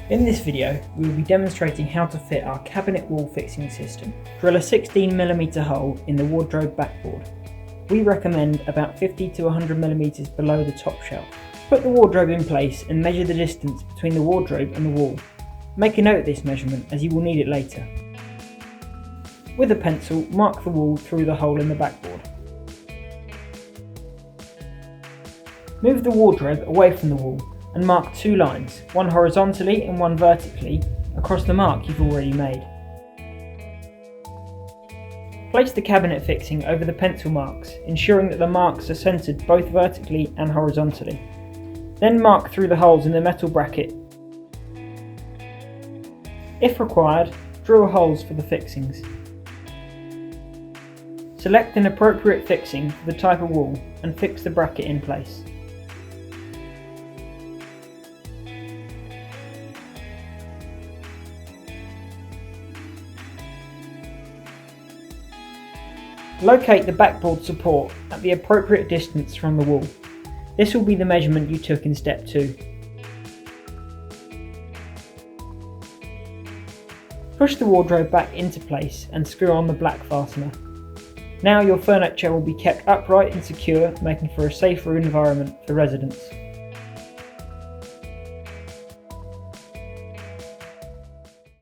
In this video, we will be demonstrating how to fit our cabinet wall fixing system. Drill a 16mm hole in the wardrobe backboard. We recommend about 50 to 100mm below the top shelf. Put the wardrobe in place and measure the distance between the wardrobe and the wall. Make a note of this measurement as you will need it later. With a pencil, mark the wall through the hole in the backboard. Move the wardrobe away from the wall and mark two lines, one horizontally and one vertically, across the mark you've already made. Place the cabinet fixing over the pencil marks, ensuring that the marks are centred both vertically and horizontally. Then mark through the holes in the metal bracket. If required, drill holes for the fixings. Select an appropriate fixing for the type of wall and fix the bracket in place. Locate the backboard support at the appropriate distance from the wall. This will be the measurement you took in step 2. Push the wardrobe back into place and screw on the black fastener. Now your furniture will be kept upright and secure, making for a safer environment for residents.